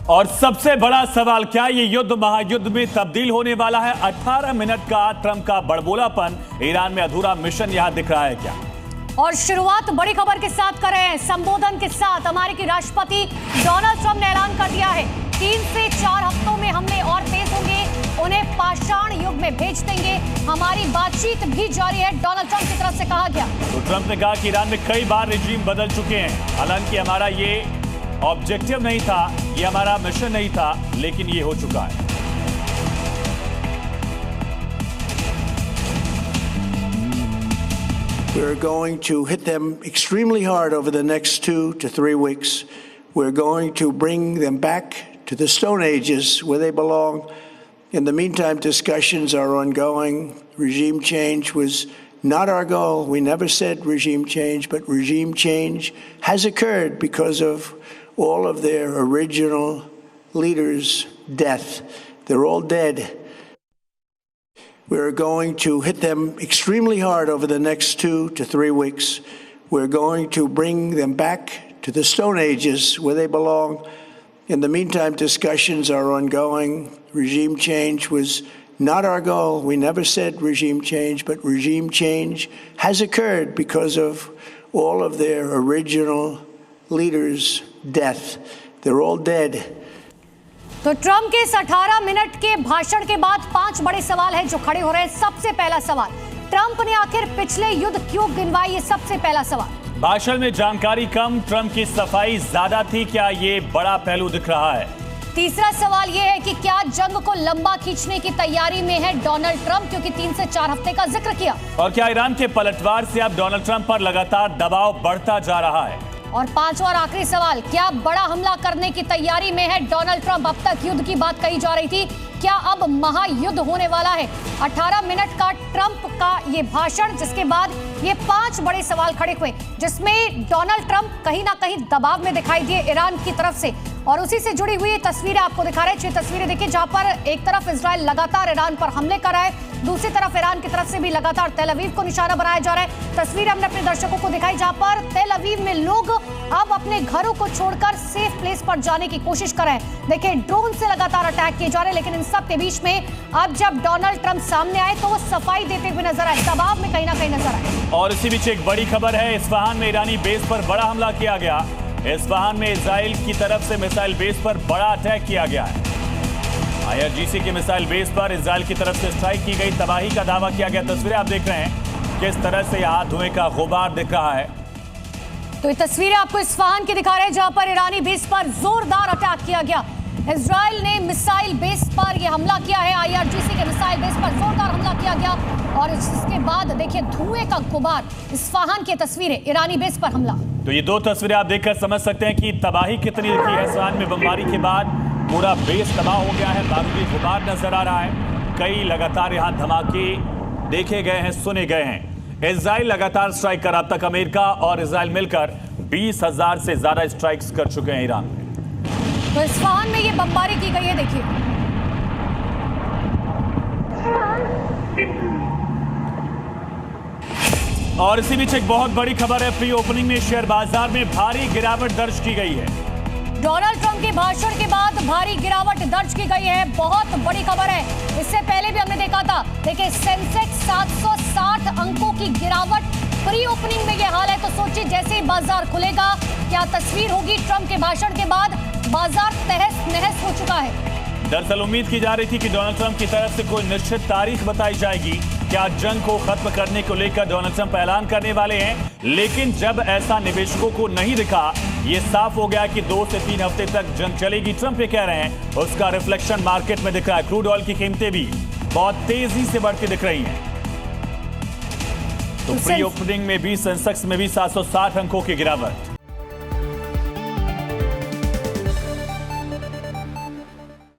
और सबसे बड़ा सवाल, क्या ये युद्ध महायुद्ध में तब्दील होने वाला है? 18 मिनट का ट्रंप का बड़बोलापन, ईरान में अधूरा मिशन यहां दिख रहा है क्या? और शुरुआत बड़ी खबर के साथ कर रहे हैं। संबोधन के साथ अमेरिकी राष्ट्रपति डोनाल्ड ट्रंप ने ऐलान कर दिया है 3 से 4 हफ्तों में हमले और तेज होंगे, उन्हें पाषाण युग में भेज देंगे, हमारी बातचीत भी जारी है, डोनाल्ड ट्रंप की तरफ से कहा गया। तो ट्रंप ने कहा कि ईरान में कई बार रिजीम बदल चुके हैं, हालांकि हमारा ये ऑब्जेक्टिव नहीं था, ये हमारा मिशन नहीं था, लेकिन ये हो चुका है। We're going to hit them extremely hard over the next 2 to 3 weeks. We're going to bring them back to the Stone Ages where they belong. In the meantime, discussions are ongoing. Regime change was not our goal. We never said regime change, but regime change has occurred because of all of their original leaders' death. They're all dead. We're going to hit them extremely hard over the next 2 to 3 weeks. We're going to bring them back to the Stone Ages where they belong. In the meantime, discussions are ongoing. Regime change was not our goal. We never said regime change, but regime change has occurred because of all of their original leaders' death. They're all dead. तो Trump के इस 18 minute के भाषण के बाद 5 बड़े सवाल हैं जो खड़े हो रहे हैं। सबसे पहला सवाल, ट्रंप ने आखिर पिछले युद्ध क्यों गिनवाए? ये सबसे पहला सवाल। भाषण में जानकारी कम, ट्रंप की सफाई ज्यादा थी, क्या ये बड़ा पहलू दिख रहा है? तीसरा सवाल ये है कि क्या जंग को लंबा खींचने की तैयारी में है डोनाल्ड ट्रंप, क्योंकि 3 से 4 हफ्ते का जिक्र किया। और क्या ईरान के पलटवार से अब डोनाल्ड ट्रंप पर लगातार दबाव बढ़ता जा रहा है? और 5वां और आखिरी सवाल, क्या बड़ा हमला करने की तैयारी में है डोनाल्ड ट्रंप? अब तक युद्ध की बात कही जा रही थी, क्या अब महायुद्ध होने वाला है? 18 मिनट का ट्रंप का ये भाषण, जिसके बाद ये 5 बड़े सवाल खड़े हुए, जिसमें डोनाल्ड ट्रंप कहीं ना कहीं दबाव में दिखाई दिए ईरान की तरफ से। और उसी से जुड़ी हुई तस्वीरें आपको दिखा रहे हैं। 6 तस्वीरें देखिए, जहां पर एक तरफ इजराइल लगातार ईरान पर हमले कर रहा है, दूसरी तरफ ईरान की तरफ से भी लगातार तेल अवीव को निशाना बनाया जा रहा है। तस्वीरें हमने अपने दर्शकों को दिखाई, जहां पर तेल अवीव में लोग अब अपने घरों को छोड़कर सेफ प्लेस पर जाने की कोशिश कर रहे हैं। देखिए, ड्रोन से लगातार अटैक किए जा रहे हैं, लेकिन इन सब के बीच में अब जब डोनाल्ड ट्रंप सामने आए तो वो सफाई देते हुए नजर आए, दबाव में कहीं ना कहीं नजर आए। और इसी बीच एक बड़ी खबर है, इस्फहान में ईरानी बेस पर बड़ा हमला किया गया। इस्फहान में इजराइल की तरफ से मिसाइल बेस पर बड़ा अटैक किया गया है। IRGC के मिसाइल बेस पर इजराइल की तरफ से स्ट्राइक की गई, तबाही का दावा किया गया। तस्वीरें आप देख रहे हैं, किस तरह से यहाँ धुएं का गुबार दिख रहा है। तो ये तस्वीरें आपको इस्फहान की दिखा रहे हैं, जहां पर ईरानी बेस पर जोरदार अटैक किया गया। इजराइल ने मिसाइल बेस पर यह हमला किया है, IRGC के मिसाइल बेस पर जोरदार हमला किया गया। और इसके बाद देखिए धुएं का गुबार, इस्फहान की तस्वीरें, ईरानी बेस पर हमला। तो ये 2 तस्वीरें आप देखकर समझ सकते हैं कि तबाही कितनी दिखी है। इस्फहान में बमबारी के बाद पूरा बेस तबाह हो गया है, बारूदी गुबार नजर आ रहा है। कई लगातार यहाँ धमाके देखे गए हैं, सुने गए हैं। इजराइल लगातार स्ट्राइक कर, अब तक अमेरिका और इजराइल मिलकर 20,000 से ज्यादा स्ट्राइक्स कर चुके हैं ईरान में। तो इस्फहान में ये बमबारी की गई है, देखिए। और इसी बीच एक बहुत बड़ी खबर है, प्री ओपनिंग में शेयर बाजार में भारी गिरावट दर्ज की गई है। डोनाल्ड ट्रंप के भाषण के बाद भारी गिरावट दर्ज की गई है, बहुत बड़ी खबर है। इससे पहले भी हमने देखा था, देखिए सेंसेक्स 760 अंकों की गिरावट, प्री ओपनिंग में ये हाल है। तो सोचिए जैसे ही बाजार खुलेगा क्या तस्वीर होगी। ट्रंप के भाषण के बाद बाजार तहस नहस हो चुका है। दरअसल उम्मीद की जा रही थी कि डोनाल्ड ट्रंप की तरफ से कोई निश्चित तारीख बताई जाएगी, क्या जंग को खत्म करने को लेकर डोनाल्ड ट्रंप ऐलान करने वाले हैं। लेकिन जब ऐसा निवेशकों को नहीं दिखा, ये साफ हो गया कि 2 से 3 हफ्ते तक जंग चलेगी। ट्रंप ये कह रहे हैं, उसका रिफ्लेक्शन मार्केट में दिख रहा है। क्रूड ऑयल की कीमतें भी बहुत तेजी से बढ़ती दिख रही हैं। तो प्री ओपनिंग में भी सेंसेक्स में भी 760 अंकों की गिरावट।